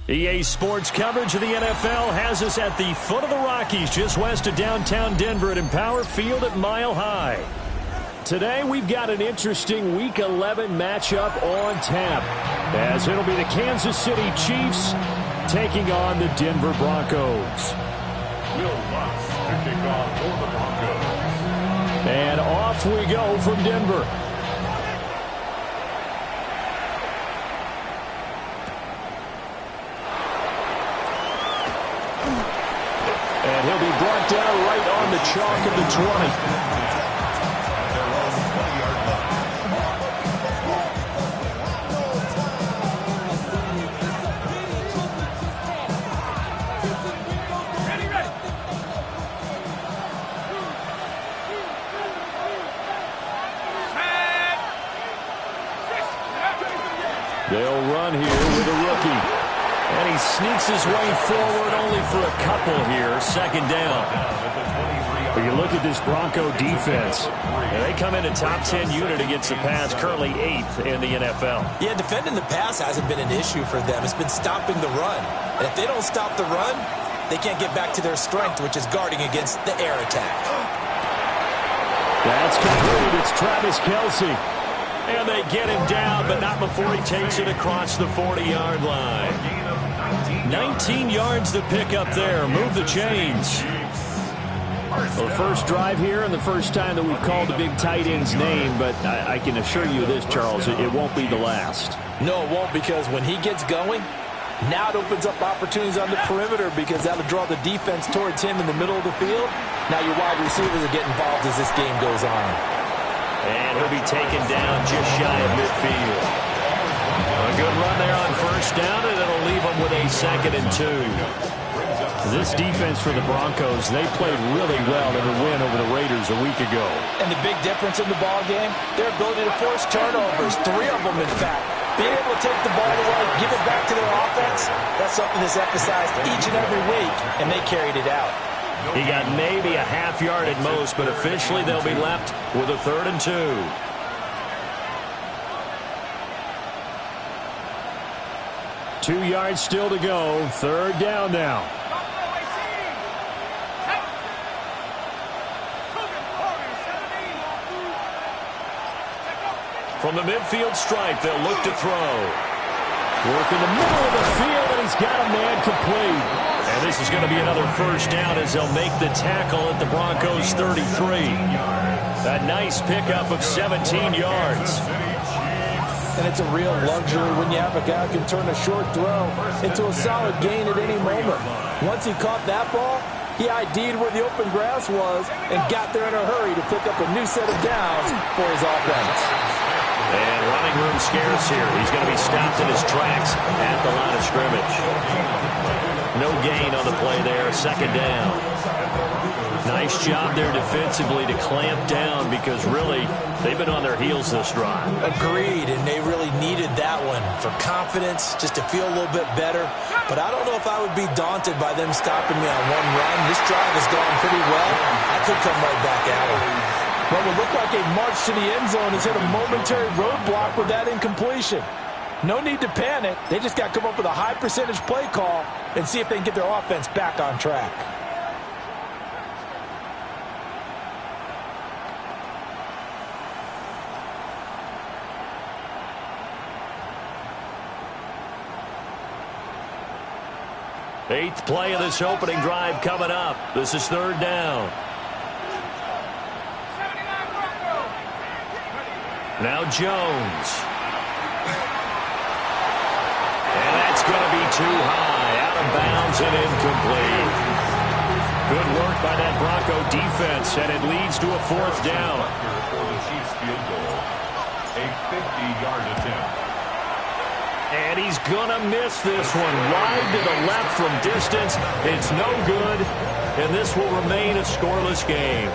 EA Sports coverage of the NFL has us at the foot of the Rockies, just west of downtown Denver at Empower Field at Mile High. Today, we've got an interesting Week 11 matchup on tap, as it'll be the Kansas City Chiefs taking on the Denver Broncos. Will Lutz to kick off for the Broncos. And off we go from Denver. And he'll be brought down right on the chalk of the 20. They'll run here with a rookie. And he sneaks his way forward only for a couple here. Second down. But you look at this Bronco defense. And they come in a top 10 unit against the pass, currently 8th in the NFL. Yeah, defending the pass hasn't been an issue for them. It's been stopping the run. And if they don't stop the run, they can't get back to their strength, which is guarding against the air attack. That's complete. It's Travis Kelce. And they get him down, but not before he takes it across the 40-yard line. 19 yards to pick up there. Move the chains. Well, the first drive here and the first time that we've called the big tight end's name, but I can assure you this, Charles, it won't be the last. No, it won't, because when he gets going, now it opens up opportunities on the perimeter, because that'll draw the defense towards him in the middle of the field. Now your wide receivers will get involved as this game goes on. And he'll be taken down just shy of midfield. A good run there on first down, and it'll leave them with a 2nd and 2. This defense for the Broncos, they played really well in the win over the Raiders a week ago. And the big difference in the ball game, their ability to force turnovers, 3 of them in fact. Being able to take the ball away, give it back to their offense, that's something that's emphasized each and every week, and they carried it out. He got maybe a half yard at most, but officially they'll be left with a 3rd and 2. Two yards still to go. 3rd down now. From the midfield stripe, they'll look to throw. Work in the middle of the field, and he's got a man complete. And this is going to be another first down as they'll make the tackle at the Broncos' 33. A nice pickup of 17 yards. And it's a real luxury when you have a guy who can turn a short throw into a solid gain at any moment. Once he caught that ball, he ID'd where the open grass was and got there in a hurry to pick up a new set of downs for his offense. And running room scarce here. He's going to be stopped in his tracks at the line of scrimmage. No gain on the play there. 2nd down. Nice job there defensively to clamp down, because really they've been on their heels this drive. Agreed, and they really needed that one for confidence, just to feel a little bit better. But I don't know if I would be daunted by them stopping me on one run. This drive has gone pretty well. I could come right back at it. What would look like a march to the end zone has hit a momentary roadblock with that incompletion. No need to panic. They just got to come up with a high percentage play call and see if they can get their offense back on track. Eighth play of this opening drive coming up. This is 3rd down. Now Jones. going to be too high, out of bounds and incomplete. Good work by that Bronco defense, and it leads to a fourth down. For the Chiefs field goal, a 50-yard attempt. And he's going to miss this one. Wide to the left from distance. It's no good, and this will remain a scoreless game.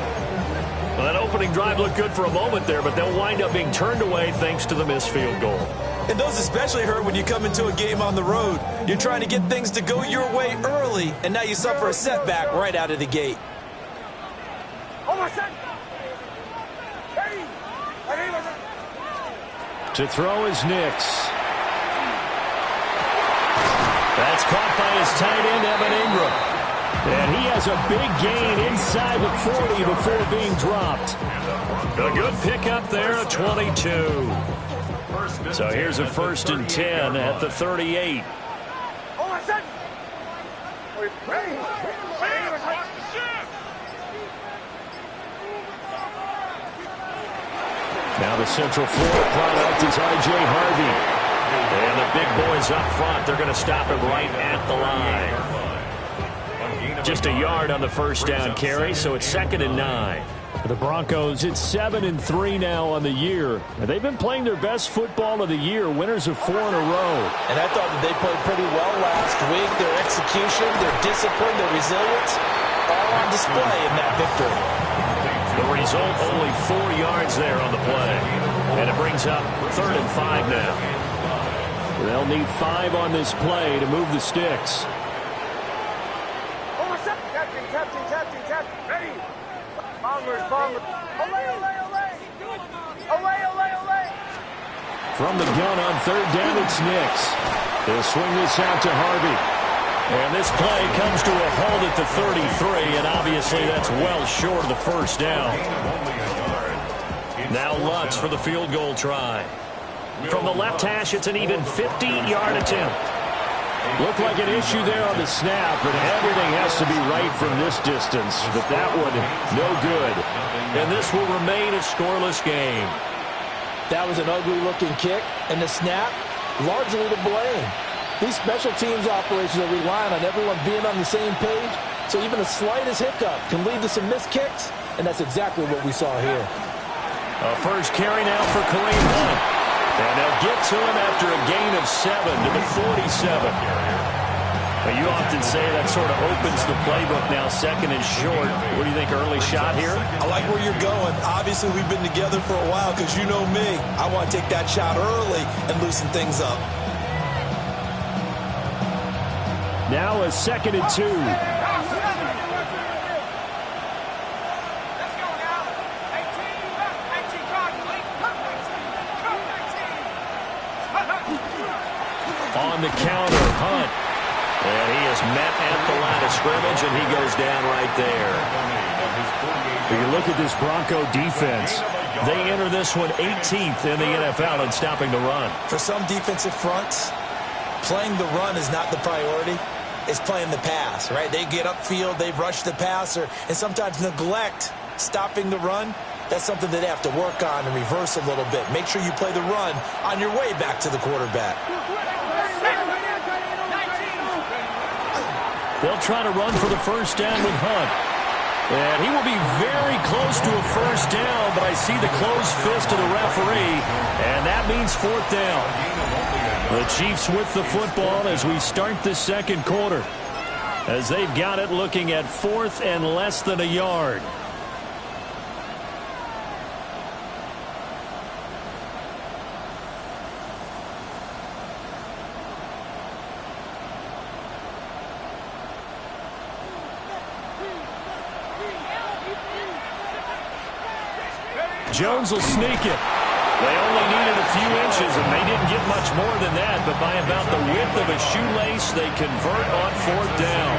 Well, that opening drive looked good for a moment there, but they'll wind up being turned away thanks to the missed field goal. And those especially hurt when you come into a game on the road. You're trying to get things to go your way early, and now you suffer a setback right out of the gate. To throw is Nix. That's caught by his tight end, Evan Ingram. And he has a big gain inside the 40 before being dropped. A good pickup there at 22. So here's a 1st and 10 at the 38. Now the Central Florida product is I.J. Harvey. And the big boys up front, they're going to stop him right at the line. Just a yard on the first down carry, so it's 2nd and 9. For the Broncos, it's 7-3 now on the year. And they've been playing their best football of the year, winners of 4 in a row. And I thought that they played pretty well last week. Their execution, their discipline, their resilience, all on display in that victory. The result, only 4 yards there on the play. And it brings up 3rd and 5 now. They'll need 5 on this play to move the sticks. From the gun on 3rd down, it's Nix. They'll swing this out to Harvey. And this play comes to a halt at the 33, and obviously that's well short of the first down. Now Lutz for the field goal try. From the left hash, it's an even 50-yard attempt. Looked like an issue there on the snap, but everything has to be right from this distance. But that one, no good. And this will remain a scoreless game. That was an ugly-looking kick, and the snap, largely to blame. These special teams operations are relying on everyone being on the same page, so even the slightest hiccup can lead to some missed kicks, and that's exactly what we saw here. A first carry now for Kareem Hunt. And they'll get to him after a gain of 7 to the 47. Well, you often say that sort of opens the playbook now, 2nd and short. What do you think, early shot here? I like where you're going. Obviously, we've been together for a while because you know me. I want to take that shot early and loosen things up. Now a 2nd and 2. On the counter, Hunt. And he is met at the line of scrimmage, and he goes down right there. If you look at this Bronco defense, they enter this one 18th in the NFL in stopping the run. For some defensive fronts, playing the run is not the priority. It's playing the pass, right? They get upfield, they rush the passer, and sometimes neglect stopping the run. That's something that they have to work on and reverse a little bit. Make sure you play the run on your way back to the quarterback. They'll try to run for the first down with Hunt. And he will be very close to a first down, but I see the closed fist of the referee, and that means 4th down. The Chiefs with the football as we start the 2nd quarter, as they've got it looking at 4th and less than a yard. Jones will sneak it. They only needed a few inches, and they didn't get much more than that, but by about the width of a shoelace, they convert on 4th down.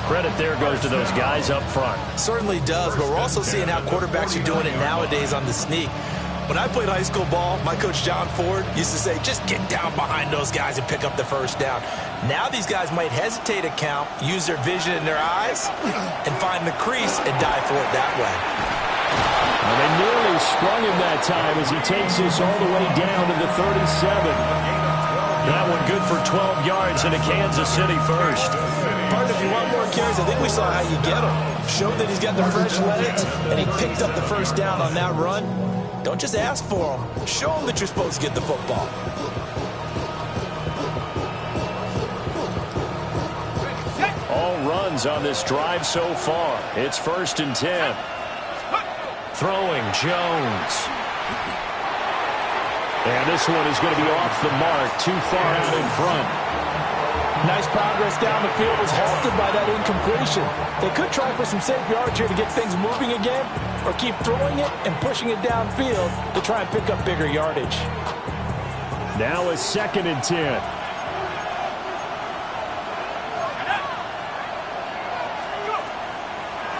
Credit there goes to those guys up front. Certainly does, but we're also seeing how quarterbacks are doing it nowadays on the sneak. When I played high school ball, my coach John Ford used to say, just get down behind those guys and pick up the first down. Now these guys might hesitate a count, use their vision in their eyes, and find the crease and dive for it that way. And they nearly sprung him that time as he takes this all the way down to the 37. That one good for 12 yards into Kansas City first. Partner, if you want more carries, I think we saw how you get him. Showed that he's got the fresh legs, and he picked up the first down on that run. Don't just ask for him. Show him that you're supposed to get the football. All runs on this drive so far. It's 1st and 10. Throwing Jones. And this one is going to be off the mark, too far out in front. Nice progress down the field was halted by that incompletion. They could try for some safe yards here to get things moving again, or keep throwing it and pushing it downfield to try and pick up bigger yardage. Now a 2nd and 10.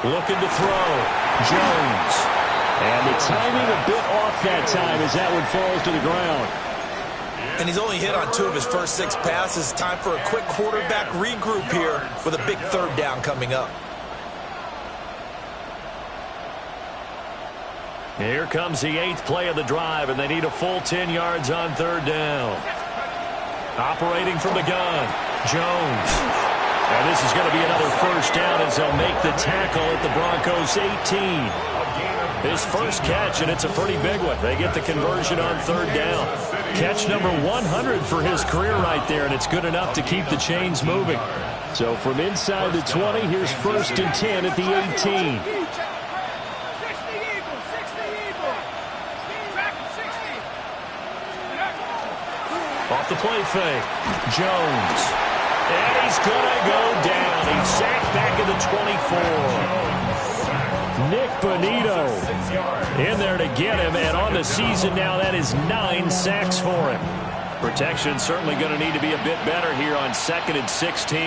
Looking to throw. Jones. And the timing a bit off that time as that one falls to the ground. And he's only hit on 2 of his first 6 passes. Time for a quick quarterback regroup here with a big 3rd down coming up. Here comes the 8th play of the drive, and they need a full 10 yards on 3rd down. Operating from the gun, Jones. And this is going to be another 1st down as they'll make the tackle at the Broncos' 18. His first catch, and it's a pretty big one. They get the conversion on 3rd down. Catch number 100 for his career right there, and it's good enough to keep the chains moving. So from inside the 20, here's 1st and 10 at the 18. Off the play fake, Jones. And he's going to go down. He's sacked back at the 24. Nick Bonito in there to get him, and on the season now, that is 9 sacks for him. Protection certainly going to need to be a bit better here on 2nd and 16.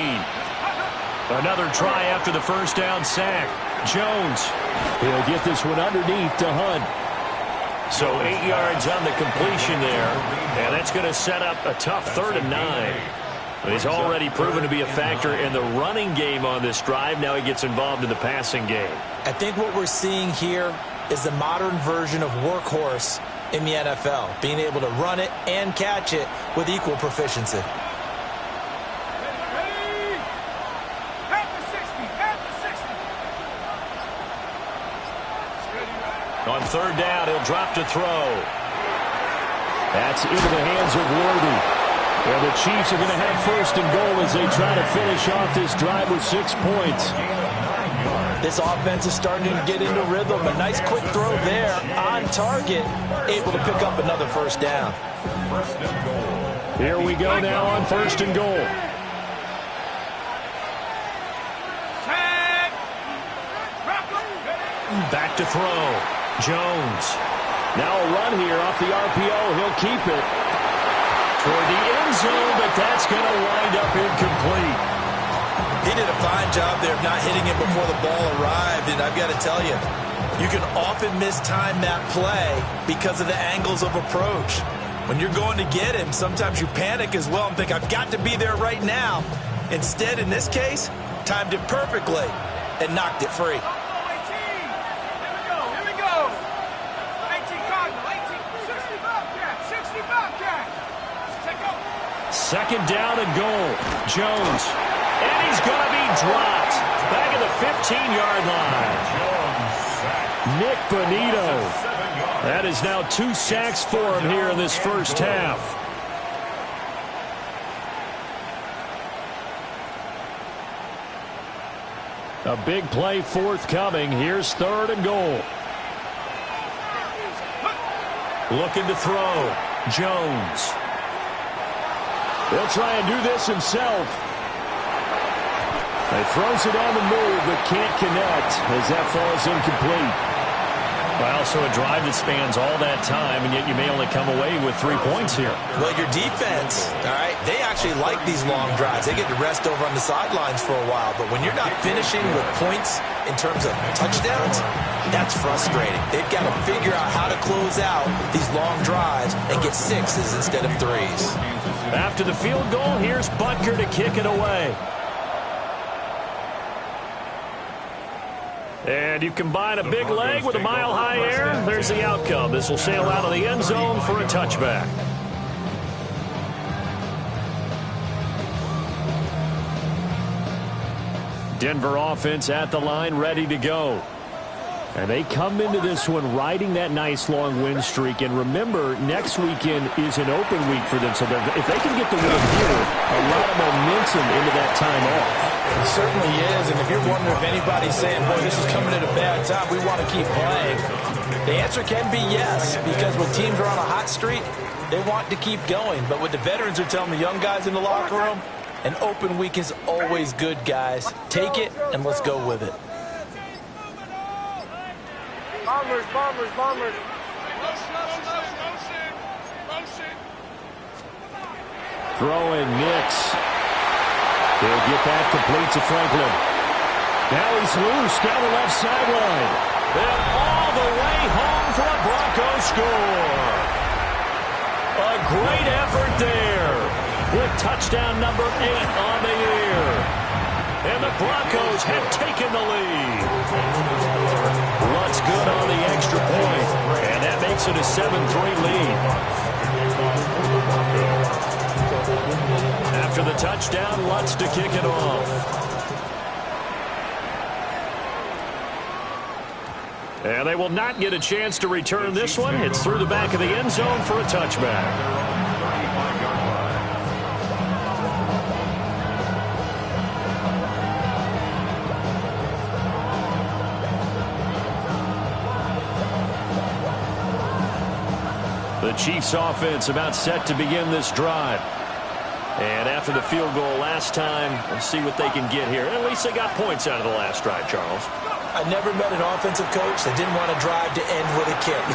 Another try after the 1st down sack. Jones, he'll get this one underneath to Hunt. So 8 yards on the completion there, and that's going to set up a tough 3rd and 9. He's already proven to be a factor in the running game on this drive. Now he gets involved in the passing game. I think what we're seeing here is the modern version of workhorse in the NFL, being able to run it and catch it with equal proficiency. On 3rd down, he'll drop to throw. That's into the hands of Worthy. And the Chiefs are going to have 1st and goal as they try to finish off this drive with 6 points. This offense is starting to get into rhythm. A nice quick throw there on target, able to pick up another 1st down. Here we go now on 1st and goal. Back to throw. Jones. Now a run here off the RPO. He'll keep it toward the end zone, but that's going to wind up incomplete. He did a fine job there of not hitting it before the ball arrived, and I've got to tell you, you can often mistime that play because of the angles of approach. When you're going to get him, sometimes you panic as well and think, I've got to be there right now. Instead, in this case, timed it perfectly and knocked it free. 2nd down and goal. Jones. And he's going to be dropped. Back at the 15-yard line. Nick Bonito. That is now 2 sacks for him here in this 1st half. A big play forthcoming. Here's 3rd and goal. Looking to throw. Jones. He'll try and do this himself. He throws it on the move, but can't connect as that falls incomplete. Well, so a drive that spans all that time, and yet you may only come away with 3 points here. Well, your defense, all right, they actually like these long drives. They get to rest over on the sidelines for a while. But when you're not finishing with points in terms of touchdowns, that's frustrating. They've got to figure out how to close out these long drives and get 6s instead of 3s. After the field goal, here's Butker to kick it away. And you combine a big leg with a mile-high air, there's the outcome. This will sail out of the end zone for a touchback. Denver offense at the line, ready to go. And they come into this one riding that nice long win streak. And remember, next weekend is an open week for them. So if they can get the win here, a lot of momentum into that time off. It certainly is. And if you're wondering if anybody's saying, boy, this is coming at a bad time, we want to keep playing, the answer can be yes. Because when teams are on a hot streak, they want to keep going. But what the veterans are telling the young guys in the locker room, an open week is always good, guys. Take it, and let's go with it. Bombers, bombers, bombers. Throwing Nix. He'll get that complete to Franklin. Now he's loose down the left sideline. And all the way home for a Broncos score. A great effort there with touchdown number 8 on the year. And the Broncos have taken the lead. Lutz good on the extra point. And that makes it a 7-3 lead. After the touchdown, Lutz to kick it off. And they will not get a chance to return this one. It's through the back of the end zone for a touchback. The Chiefs offense about set to begin this drive. And after the field goal last time, let's see what they can get here. At least they got points out of the last drive, Charles. I never met an offensive coach that didn't want to drive to end with a kick.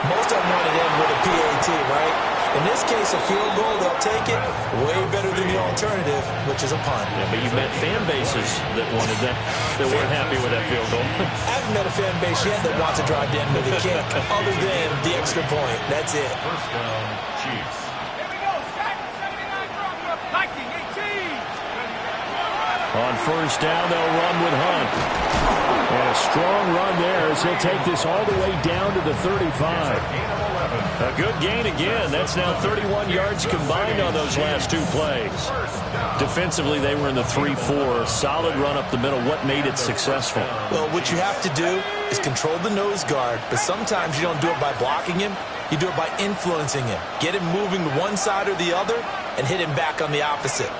Most of them want to end with a PAT, right? In this case, a field goal, they'll take it. Way better than the alternative, which is a punt. Yeah, but you've met fan bases that wanted that, that weren't happy with that field goal. I haven't met a fan base yet that wants to drive to end with a kick, other than the extra point. That's it. First down, Chiefs. On first down, they'll run with Hunt. And a strong run there as he'll take this all the way down to the 35. A good gain again. That's now 31 yards combined on those last 2 plays. Defensively, they were in the 3-4. Solid run up the middle. What made it successful? Well, what you have to do is control the nose guard, but sometimes you don't do it by blocking him. You do it by influencing him. Get him moving to one side or the other and hit him back on the opposite.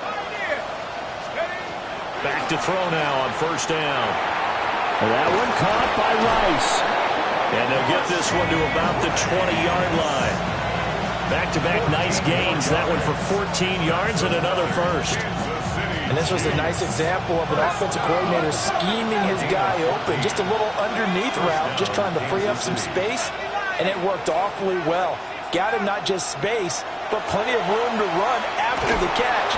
Back to throw now on first down. That one caught by Rice. And they'll get this one to about the 20-yard line. Back-to-back nice gains. That one for 14 yards and another first. And this was a nice example of an offensive coordinator scheming his guy open. Just a little underneath route, just trying to free up some space. And it worked awfully well. Got him not just space, but plenty of room to run after the catch.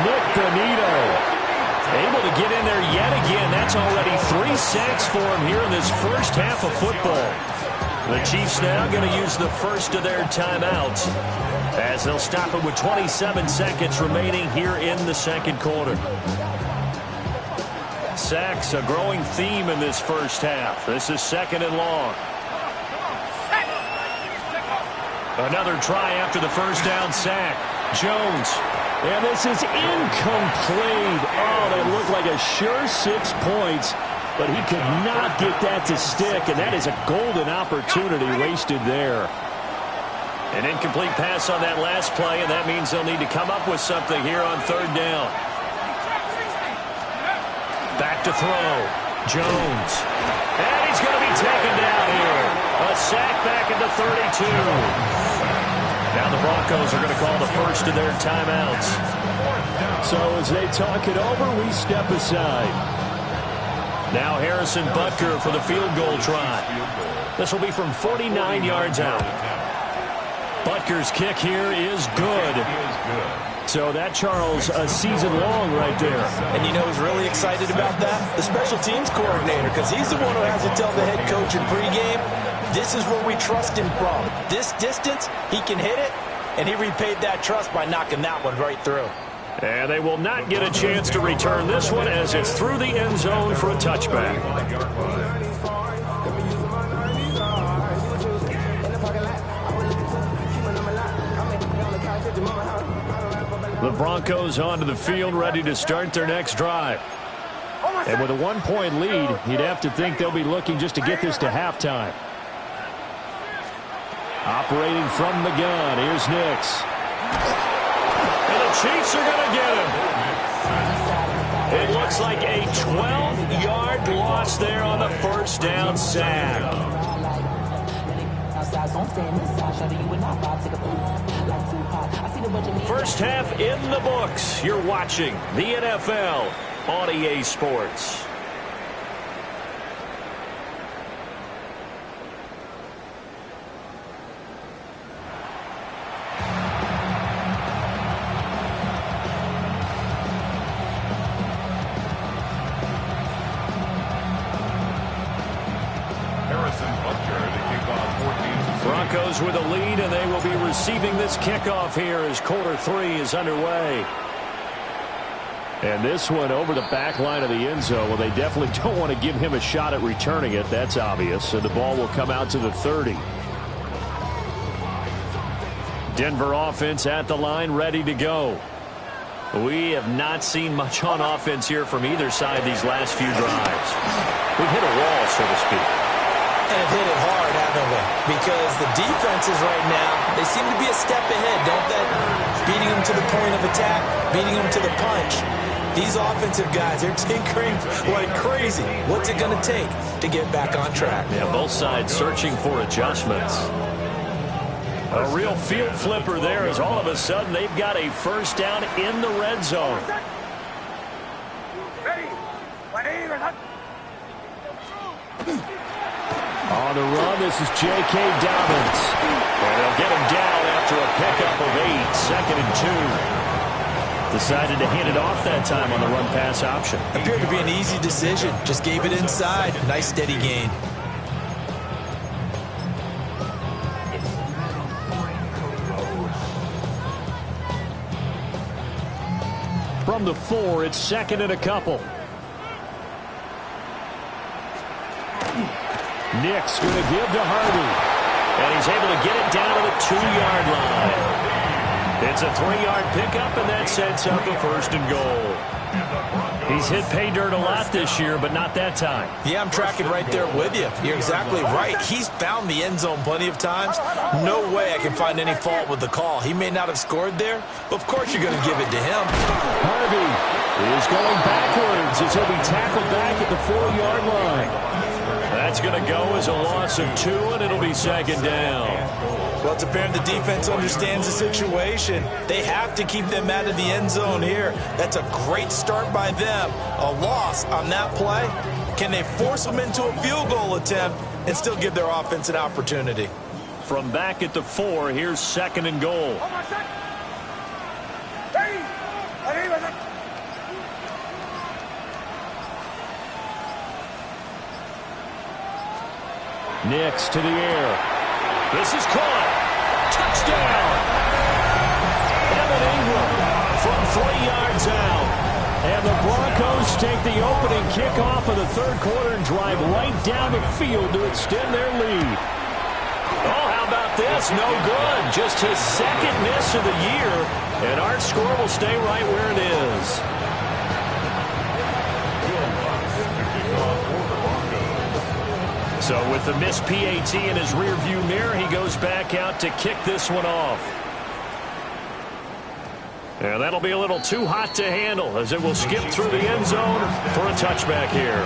Nick Bonito able to get in there yet again. That's already 3 sacks for him here in this first half of football. The Chiefs now going to use the first of their timeouts as they'll stop it with 27 seconds remaining here in the second quarter. Sacks, a growing theme in this first half. This is second and long. Another try after the first down sack. Jones. And this is incomplete. Oh, that looked like a sure 6 points, but he could not get that to stick, and that is a golden opportunity wasted there. An incomplete pass on that last play, and that means they'll need to come up with something here on third down. Back to throw. Jones. And he's going to be taken down here. A sack back at the 32. Now the Broncos are going to call the first of their timeouts. So as they talk it over, we step aside. Now Harrison Butker for the field goal try. This will be from 49 yards out. Butker's kick here is good. So that, Charles, a season long right there. And you know who's really excited about that? The special teams coordinator, because he's the one who has to tell the head coach in pregame, this is where we trust him from. This distance, he can hit it, and he repaid that trust by knocking that one right through. And they will not get a chance to return this one as it's through the end zone for a touchback. The Broncos onto the field ready to start their next drive. And with a 1-point lead, you'd have to think they'll be looking just to get this to halftime. Operating from the gun, here's Nix. And the Chiefs are going to get him. It looks like a 12-yard loss there on the first down sack. First half in the books. You're watching the NFL on EA Sports. Broncos with a lead, and they will be receiving this kickoff here as quarter 3 is underway. And this one over the back line of the end zone. Well, they definitely don't want to give him a shot at returning it. That's obvious. So the ball will come out to the 30. Denver offense at the line, ready to go. We have not seen much on offense here from either side these last few drives. We've hit a wall, so to speak. And have hit it hard, haven't we? Because the defenses right now, they seem to be a step ahead, don't they? Beating them to the point of attack, beating them to the punch. These offensive guys, they're tinkering like crazy. What's it going to take to get back on track? Yeah, both sides searching for adjustments. A real field flipper there as all of a sudden they've got a first down in the red zone. On the run, this is J.K. Dobbins. And they'll get him down after a pickup of 8, 2nd and 2. Decided to hand it off that time on the run-pass option. Appeared to be an easy decision. Just gave it inside. Nice steady gain. From the 4, it's 2nd and a couple. Nick's going to give to Harvey. And he's able to get it down to the 2-yard line. It's a 3-yard pickup, and that sets up a 1st and goal. He's hit pay dirt a lot this year, but not that time. Yeah, I'm tracking right there with you. You're exactly right. He's found the end zone plenty of times. No way I can find any fault with the call. He may not have scored there, but of course you're going to give it to him. Harvey is going backwards as he'll be tackled back at the 4-yard line. That's going to go as a loss of 2, and it'll be 2nd down. Well, it's apparent the defense understands the situation. They have to keep them out of the end zone here. That's a great start by them. A loss on that play. Can they force them into a field goal attempt and still give their offense an opportunity? From back at the 4, here's 2nd and goal. Nix to the air. This is caught. Touchdown. Evan Ingram from 3 yards out. And the Broncos take the opening kickoff of the 3rd quarter and drive right down the field to extend their lead. Oh, how about this? No good. Just his 2nd miss of the year. And our score will stay right where it is. So with the missed PAT in his rearview mirror, he goes back out to kick this one off. And that'll be a little too hot to handle as it will skip through the end zone for a touchback here.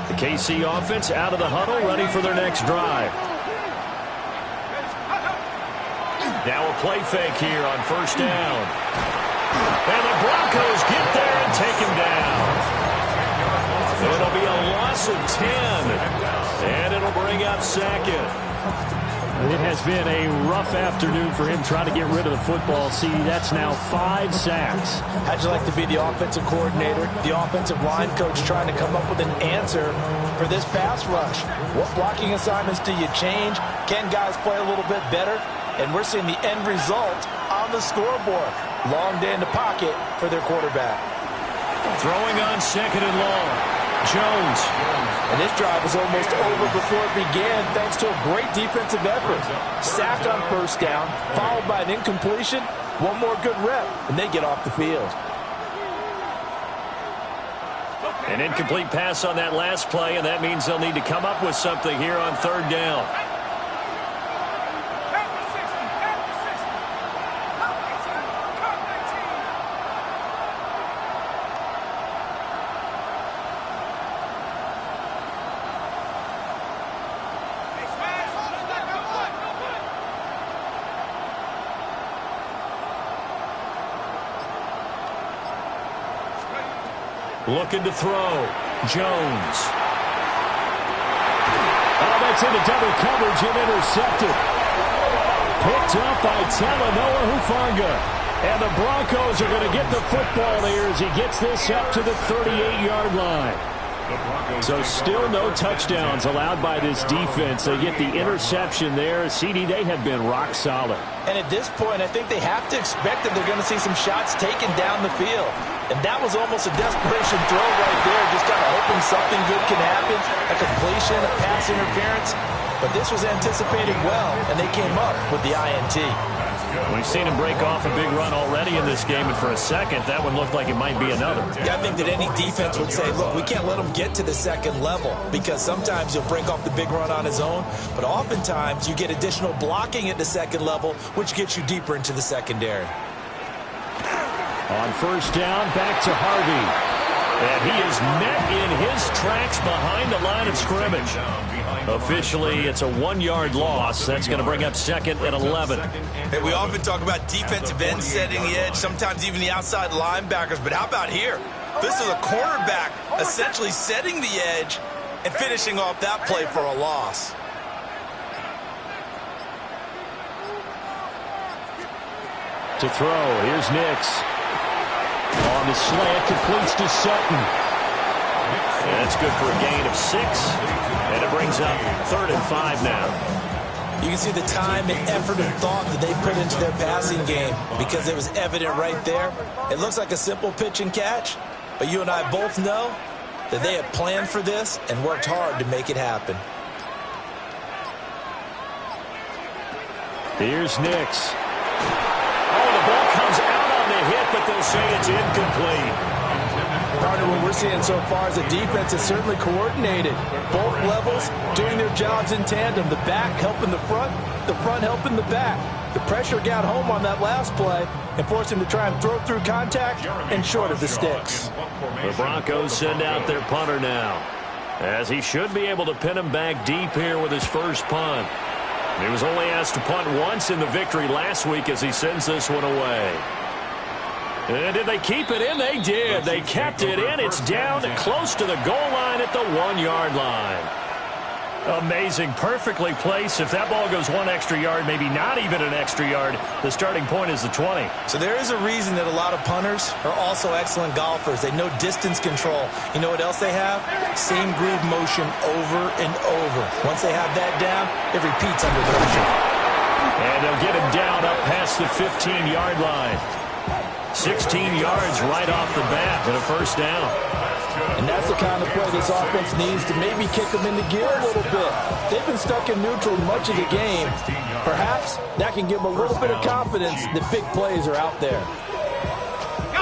The KC offense out of the huddle, ready for their next drive. Now a play fake here on 1st down. And the Broncos get there and take him down. It'll be a loss of 10. And it'll bring up 2nd. It has been a rough afternoon for him trying to get rid of the football. See, that's now 5 sacks. How'd you like to be the offensive coordinator, the offensive line coach trying to come up with an answer for this pass rush? What blocking assignments do you change? Can guys play a little bit better? And we're seeing the end result on the scoreboard. Long day in the pocket for their quarterback. Throwing on 2nd and long. Jones. And this drive was almost over before it began thanks to a great defensive effort. Sack on first down, followed by an incompletion. One more good rep, and they get off the field. An incomplete pass on that last play, and that means they'll need to come up with something here on third down. Looking to throw. Jones. Oh, that's into double coverage and intercepted. Picked up by Talanoa Hufanga. And the Broncos are going to get the football here as he gets this up to the 38-yard line. So still no touchdowns allowed by this defense. They get the interception there. CD, they have been rock solid. And at this point, I think they have to expect that they're going to see some shots taken down the field. And that was almost a desperation throw right there, just kind of hoping something good can happen, a completion, a pass interference. But this was anticipated well, and they came up with the INT. We've seen him break off a big run already in this game, and for a second, that one looked like it might be another. Yeah, I think that any defense would say, look, we can't let him get to the second level, because sometimes he'll break off the big run on his own, but oftentimes you get additional blocking at the second level, which gets you deeper into the secondary. On first down, back to Harvey. And he is met in his tracks behind the line of scrimmage. Officially, it's a 1-yard loss. That's going to bring up second and 11. Hey, we often talk about defensive ends setting the edge, sometimes even the outside linebackers, but how about here? This is a cornerback essentially setting the edge and finishing off that play for a loss. To throw, here's Nix. On the slant, completes to Sutton. And that's good for a gain of 6. And it brings up 3rd and 5 now. You can see the time and effort and thought that they put into their passing game because it was evident right there. It looks like a simple pitch and catch, but you and I both know that they have planned for this and worked hard to make it happen. Here's Nix. Oh, the ball comes out on the hit, but they'll say it's incomplete. Partner, what we're seeing so far is the defense is certainly coordinated. Both levels doing their jobs in tandem. The back helping the front helping the back. The pressure got home on that last play and forced him to try and throw through contact and short of the sticks. The Broncos send out their punter now, as he should be able to pin him back deep here with his first punt. He was only asked to punt once in the victory last week as he sends this one away. And did they keep it in? They did. They kept it in. It's down close to the goal line at the 1-yard line. Amazing. Perfectly placed. If that ball goes 1 extra yard, maybe not even an extra yard, the starting point is the 20. So there is a reason that a lot of punters are also excellent golfers. They know distance control. You know what else they have? Same groove motion over and over. Once they have that down, it repeats under pressure. And they'll get him down up past the 15-yard line. 16 yards right off the bat and a first down. And that's the kind of play this offense needs to maybe kick them into gear a little bit. They've been stuck in neutral much of the game. Perhaps that can give them a little bit of confidence that big plays are out there.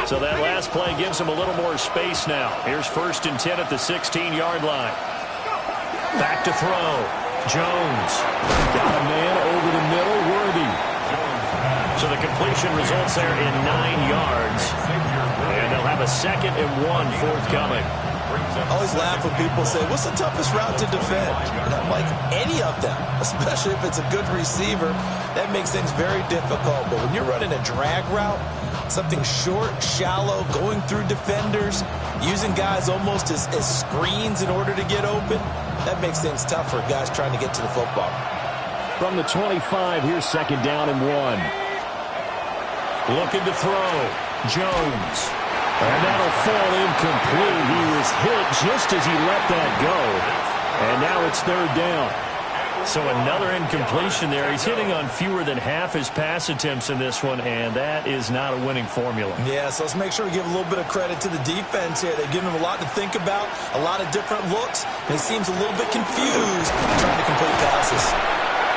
So that last play gives them a little more space now. Here's 1st and 10 at the 16-yard line. Back to throw. Jones. Got a man over the middle. Worthy. So the completion results there in 9 yards. And they'll have a 2nd and 1 forthcoming. I always laugh when people say, what's the toughest route to defend? And I'm like, any of them, especially if it's a good receiver. That makes things very difficult. But when you're running a drag route, something short, shallow, going through defenders, using guys almost as screens in order to get open, that makes things tough for guys trying to get to the football. From the 25, here's 2nd down and 1. Looking to throw. Jones. And that'll fall incomplete. He was hit just as he let that go. And now it's 3rd down. So another incompletion there. He's hitting on fewer than half his pass attempts in this one, and that is not a winning formula. Yeah, so let's make sure we give a little bit of credit to the defense here. They've given him a lot to think about, a lot of different looks, and he seems a little bit confused trying to complete passes.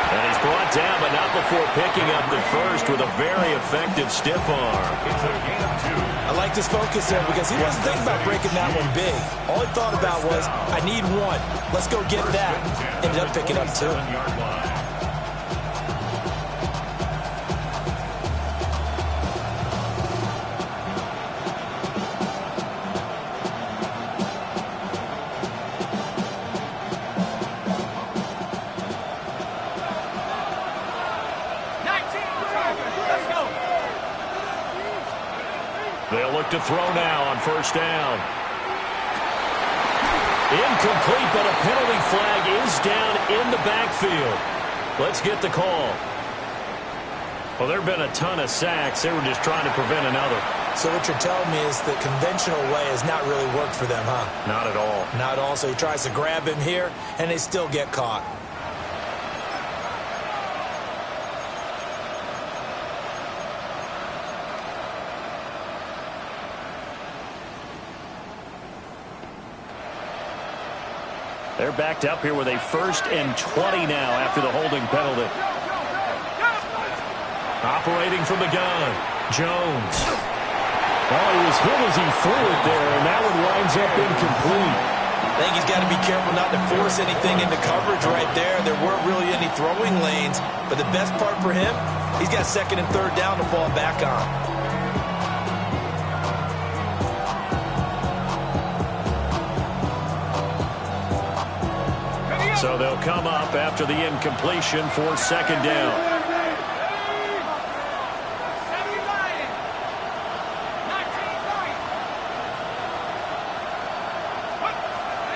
And he's brought down, but not before picking up the first with a very effective stiff arm. It's a gain of 2. I like this focus there because he wasn't thinking about breaking that one big. All he thought about was, I need one. Let's go get that. Ended up picking up 2. They'll look to throw now on first down. Incomplete, but a penalty flag is down in the backfield. Let's get the call. Well, there have been a ton of sacks. They were just trying to prevent another. So what you're telling me is the conventional way has not really worked for them, huh? Not at all. Not at all. So he tries to grab him here, and they still get caught. They're backed up here with a 1st and 20 now after the holding penalty. Operating from the gun, Jones. Oh, he was hit as he threw it there, and that one winds up incomplete. I think he's got to be careful not to force anything into coverage right there. There weren't really any throwing lanes, but the best part for him, he's got 2nd and 3rd down to fall back on. So they'll come up after the incompletion for 2nd down.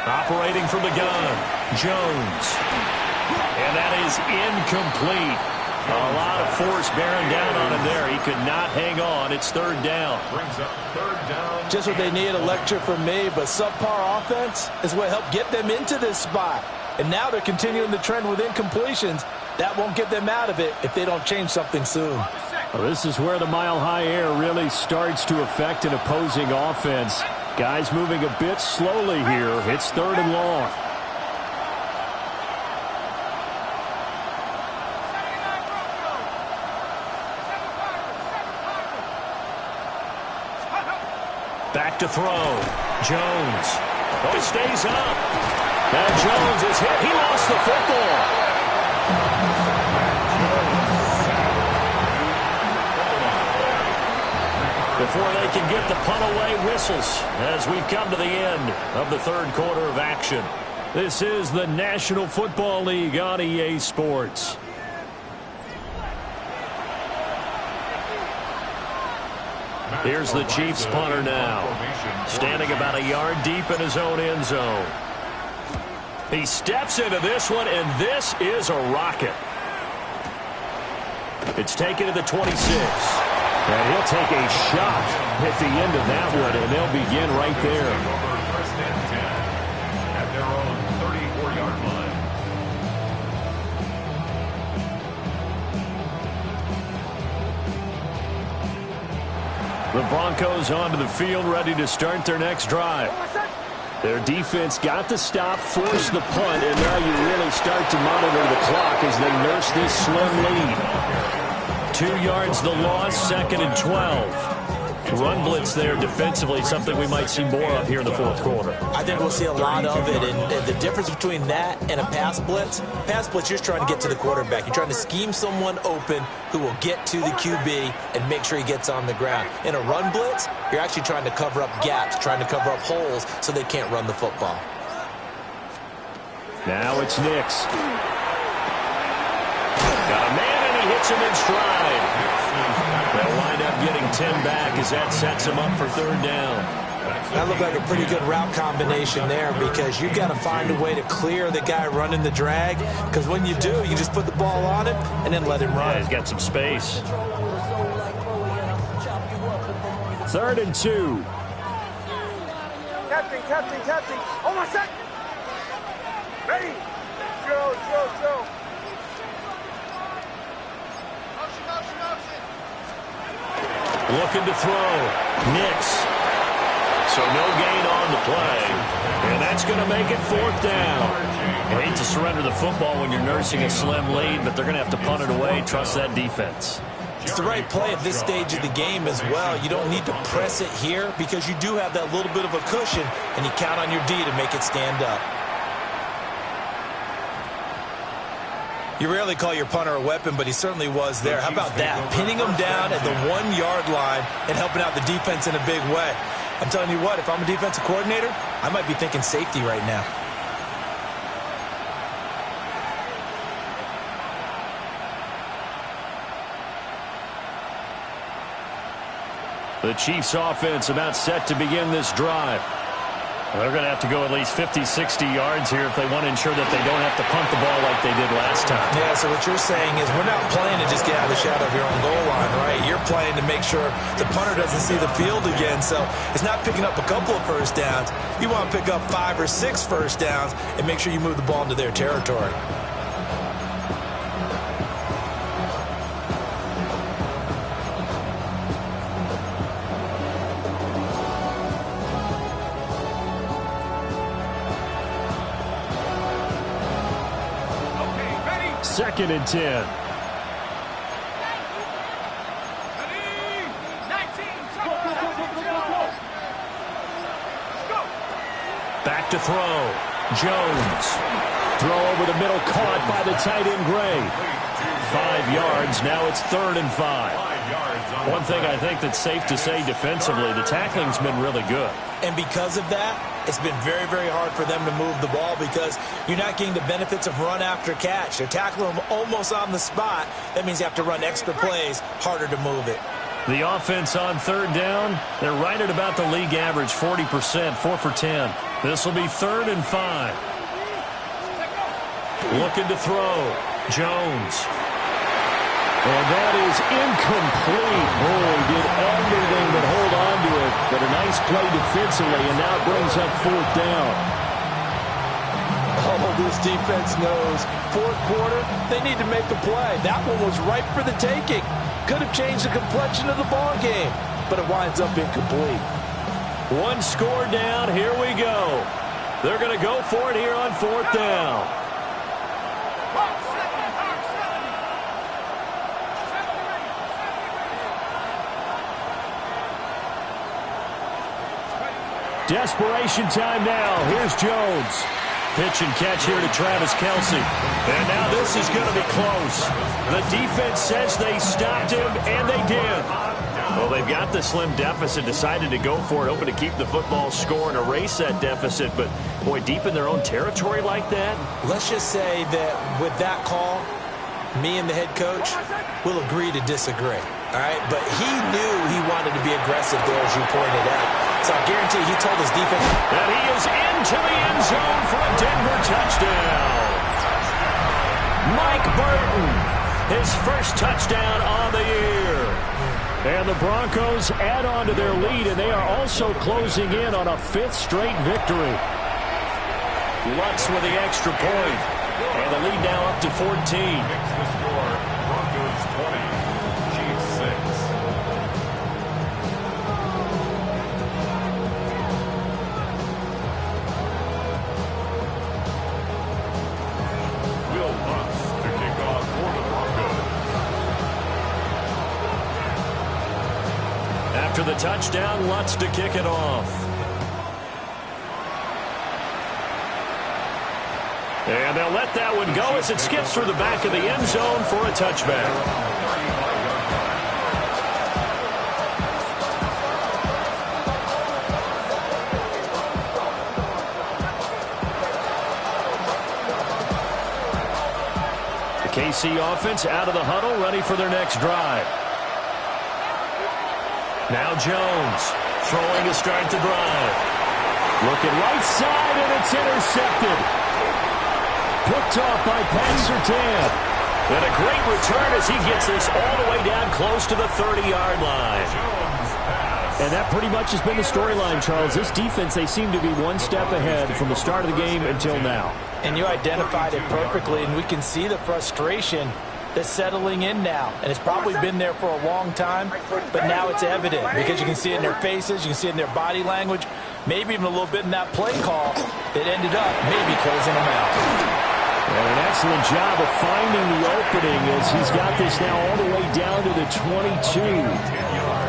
Operating from the gun, Jones. And that is incomplete. A lot of force bearing down on him there. He could not hang on. It's 3rd down. Brings up 3rd down. Just what they need, a lecture from me, but subpar offense is what helped get them into this spot. And now they're continuing the trend with incompletions. That won't get them out of it if they don't change something soon. Well, this is where the mile-high air really starts to affect an opposing offense. Guys moving a bit slowly here. It's 3rd and long. Back to throw. Jones. Oh, he stays up. And Jones is hit. He lost the football. Before they can get the punt away, whistles as we've come to the end of the 3rd quarter of action. This is the National Football League on EA Sports. Here's the Chiefs punter now, standing about a yard deep in his own end zone. He steps into this one, and this is a rocket. It's taken to the 26. And he'll take a shot at the end of that one, and they'll begin right there. 1st and 10 at their own 34-yard line. The Broncos onto the field, ready to start their next drive. Their defense got the stop, forced the punt, and now you really start to monitor the clock as they nurse this slim lead. 2 yards the loss, 2nd and 12. Run blitz there defensively, something we might see more of here in the 4th quarter. I think we'll see a lot of it, and the difference between that and a pass blitz, you're just trying to get to the quarterback. You're trying to scheme someone open who will get to the QB and make sure he gets on the ground. In a run blitz, you're actually trying to cover up gaps, trying to cover up holes so they can't run the football. Now it's Nix. Got a man, and he hits him in stride. They'll wind up getting 10 back as that sets him up for 3rd down. That looked like a pretty good route combination there because you've got to find a way to clear the guy running the drag, because when you do, you just put the ball on him and then let him run. Yeah, he's got some space. 3rd and 2. Captain. Oh, my set. Ready. Joe. Looking to throw. Nix. So no gain on the play. And that's going to make it 4th down. You hate to surrender the football when you're nursing a slim lead, but they're going to have to punt it away. Trust that defense. It's the right play at this stage of the game as well. You don't need to press it here because you do have that little bit of a cushion, and you count on your D to make it stand up. You rarely call your punter a weapon, but he certainly was there. How about that? Pinning him down at the 1-yard line and helping out the defense in a big way. I'm telling you what, if I'm a defensive coordinator, I might be thinking safety right now. The Chiefs offense about set to begin this drive. They're going to have to go at least 50, 60 yards here if they want to ensure that they don't have to punt the ball like they did last time. Yeah, so what you're saying is we're not playing to just get out of the shadow of your own goal line, right? You're playing to make sure the punter doesn't see the field again. So it's not picking up a couple of first downs. You want to pick up 5 or 6 first downs and make sure you move the ball into their territory. Second and 10. Back to throw. Jones. Throw over the middle, caught by the tight end Gray. 5 yards. Now it's 3rd and 5. One thing I think that's safe to say defensively, the tackling's been really good. And because of that, it's been very, very hard for them to move the ball because you're not getting the benefits of run after catch. They're tackling them almost on the spot. That means you have to run extra plays, harder to move it. The offense on 3rd down, they're right at about the league average, 40%, 4 for 10. This will be 3rd and 5. Looking to throw. Jones. And that is incomplete. Oh, he did everything but hold on to it. But a nice play defensively, and now it brings up 4th down. Oh, this defense knows. 4th quarter, they need to make a play. That one was ripe for the taking. Could have changed the complexion of the ball game, but it winds up incomplete. 1 score down. Here we go. They're going to go for it here on 4th down. Desperation time now. Here's Jones. Pitch and catch here to Travis Kelce. And now this is going to be close. The defense says they stopped him, and they did. Well, they've got the slim deficit, decided to go for it, hoping to keep the football score and erase that deficit. But, boy, deep in their own territory like that. Let's just say that with that call, me and the head coach will agree to disagree. All right? But he knew he wanted to be aggressive there, as you pointed out. So I guarantee he told his defense. And he is into the end zone for a Denver touchdown. Mike Burton, his first touchdown on the year. And the Broncos add on to their lead, and they are also closing in on a 5th straight victory. Lutz with the extra point. And the lead now up to 14. Makes the score Broncos 20, Chiefs 6. Will Lutz to kick off for the Broncos. After the touchdown, Lutz to kick it off. And they'll let that one go as it skips through the back of the end zone for a touchback. The KC offense out of the huddle, ready for their next drive. Now Jones throwing to start the drive. Looking right side, and it's intercepted. Picked off by Pat Surtain. And a great return as he gets this all the way down close to the 30-yard line. And that pretty much has been the storyline, Charles. This defense, they seem to be one step ahead from the start of the game until now. And you identified it perfectly, and we can see the frustration that's settling in now, and it's probably been there for a long time, but now it's evident because you can see it in their faces, you can see it in their body language, maybe even a little bit in that play call that ended up maybe closing them out. And an excellent job of finding the opening as he's got this now all the way down to the 22.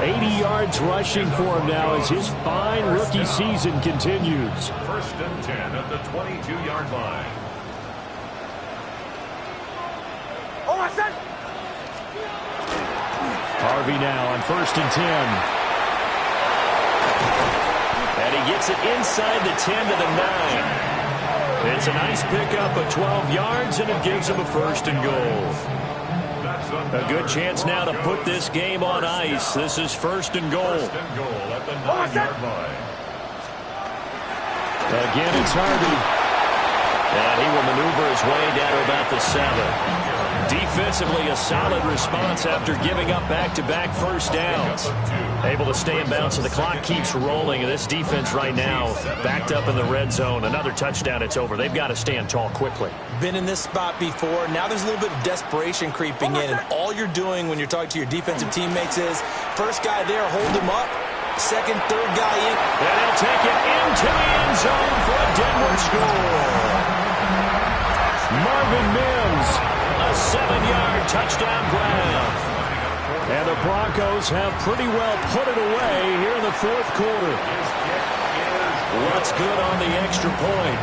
80 yards rushing for him now as his fine rookie season continues. First and 10 at the 22-yard line. Harvey now on first and 10. And he gets it inside the 10 to the 9. It's a nice pickup of 12 yards, and it gives him a first and goal. A good chance now to put this game on ice. This is first and goal. First and goal at the 9-yard line. Again, it's Harvey. And he will maneuver his way down to about the 7. Defensively, a solid response after giving up back-to-back first downs. Able to stay in bounds, so the clock keeps rolling. And this defense right now backed up in the red zone. Another touchdown, it's over. They've got to stand tall quickly. Been in this spot before. Now there's a little bit of desperation creeping in. And all you're doing when you're talking to your defensive teammates is, first guy there, hold him up. Second, third guy in. And they'll take it into the end zone for a Denver score. Marvin Mims, a 7-yard touchdown grab. And the Broncos have pretty well put it away here in the fourth quarter. What's good on the extra point?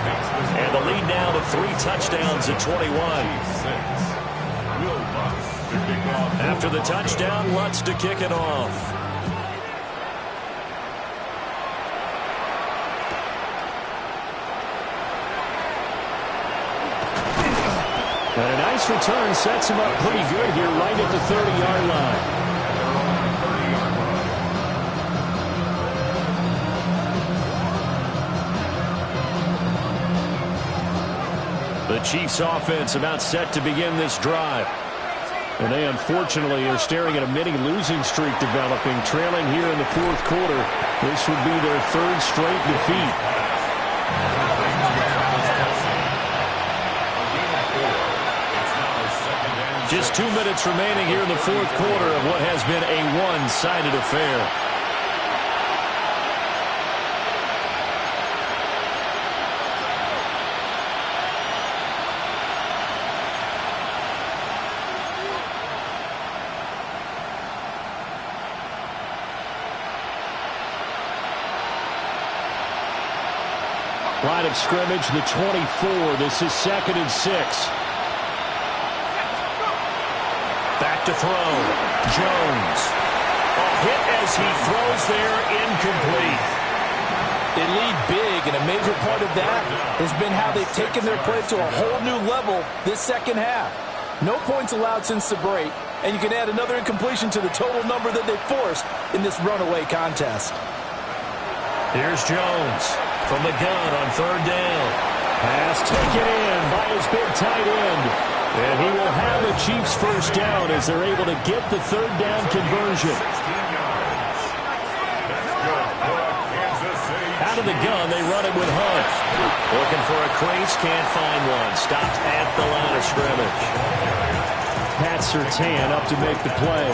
And the lead now to 3 touchdowns at 21. After the touchdown, Lutz to kick it off. And a nice return sets him up pretty good here right at the 30-yard line. The Chiefs offense about set to begin this drive. And they unfortunately are staring at a mini losing streak developing, trailing here in the fourth quarter. This would be their 3rd straight defeat. Just 2 minutes remaining here in the fourth quarter of what has been a one-sided affair. Line of scrimmage, the 24. This is 2nd and 6. Back to throw. Jones. A hit as he throws there, incomplete. They lead big, and a major part of that has been how they've taken their play to a whole new level this second half. No points allowed since the break, and you can add another incompletion to the total number that they forced in this runaway contest. Here's Jones from the gun on 3rd down. Pass taken in by his big tight end. And he will have a Chiefs first down as they're able to get the 3rd down conversion. Out of the gun, they run it with Hunt. Looking for a crease, can't find one. Stopped at the line of scrimmage. Pat Surtain up to make the play.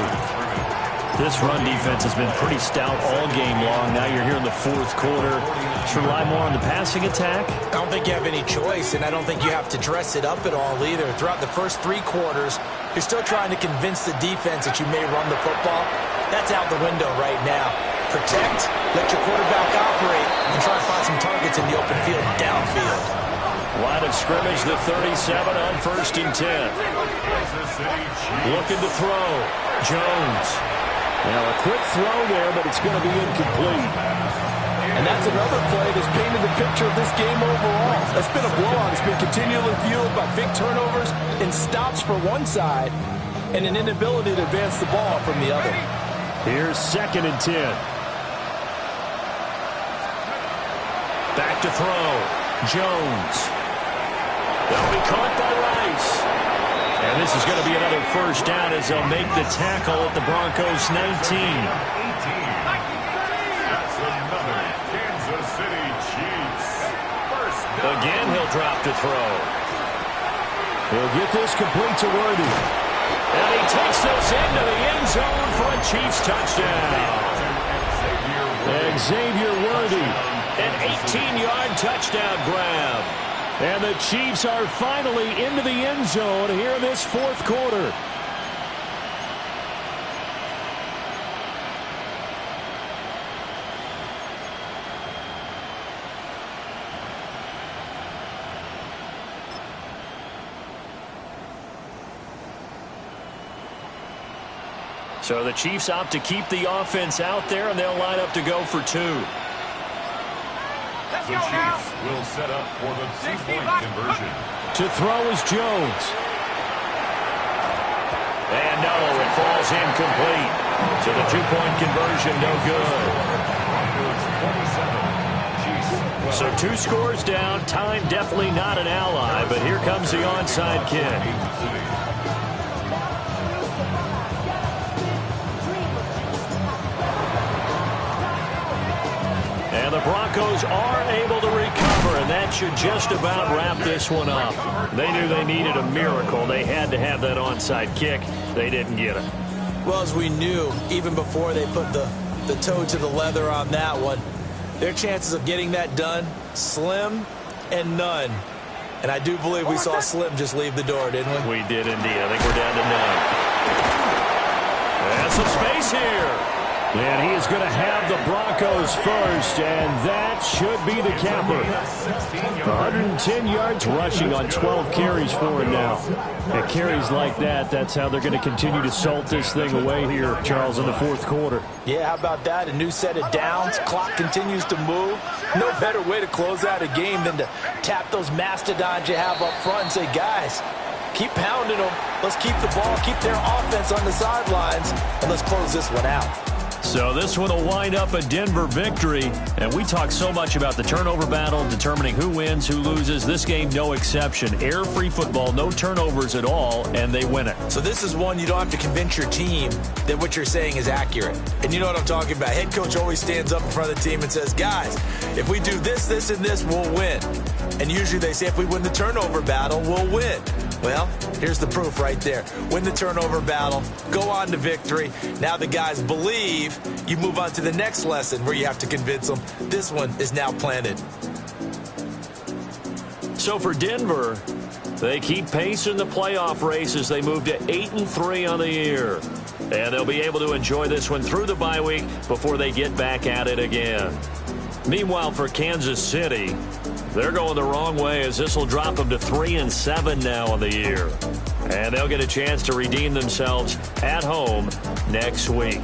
This run defense has been pretty stout all game long. Now you're here in the fourth quarter. Should rely more on the passing attack? I don't think you have any choice, and I don't think you have to dress it up at all either. Throughout the first 3 quarters, you're still trying to convince the defense that you may run the football. That's out the window right now. Protect, let your quarterback operate, and try to find some targets in the open field downfield. Line of scrimmage, the 37 on 1st and 10. Looking to throw. Jones. Now a quick throw there, but it's going to be incomplete. And that's another play that's painted the picture of this game overall. It's been a blowout. It's been continually fueled by big turnovers and stops for one side and an inability to advance the ball from the other. Here's 2nd and 10. Back to throw. Jones. They'll be caught by Rice. And this is going to be another first down as they'll make the tackle at the Broncos 19. That's another Kansas City Chiefs. First down. Again, he'll drop to throw. He'll get this complete to Worthy. And he takes this into the end zone for a Chiefs touchdown. Xavier Worthy, an 18-yard touchdown grab. And the Chiefs are finally into the end zone here in this fourth quarter. So the Chiefs opt to keep the offense out there, and they'll line up to go for two. The Chiefs will set up for the two-point conversion. To throw is Jones. And no, it falls incomplete. So the two-point conversion, no good. So 2 scores down. Time definitely not an ally, but here comes the onside kick. And the Broncos are able to recover, and that should just about wrap this one up. They knew they needed a miracle. They had to have that onside kick. They didn't get it. Well, as we knew, even before they put the toe to the leather on that one, their chances of getting that done, slim and none. And I do believe we saw Slim just leave the door, didn't we? We did indeed. I think we're down to none. And some space here. And he is going to have the Broncos first, and that should be the capper. 110 yards rushing on 12 carries for him now. And carries like that, that's how they're going to continue to salt this thing away here, Charles, in the fourth quarter. Yeah, how about that? A new set of downs. Clock continues to move. No better way to close out a game than to tap those mastodons you have up front and say, guys, keep pounding them. Let's keep the ball, keep their offense on the sidelines, and let's close this one out. So this one will wind up a Denver victory. And we talk so much about the turnover battle, determining who wins, who loses. This game, no exception. Air-free football, no turnovers at all, and they win it. So this is one you don't have to convince your team that what you're saying is accurate. And you know what I'm talking about. Head coach always stands up in front of the team and says, guys, if we do this, this, and this, we'll win. And usually they say if we win the turnover battle, we'll win. Well, here's the proof right there. Win the turnover battle, go on to victory. Now the guys believe. You move on to the next lesson where you have to convince them. This one is now planted. So for Denver, they keep pace in the playoff race as they move to 8-3 on the year. And they'll be able to enjoy this one through the bye week before they get back at it again. Meanwhile, for Kansas City, they're going the wrong way as this will drop them to 3-7 now on the year. And they'll get a chance to redeem themselves at home next week.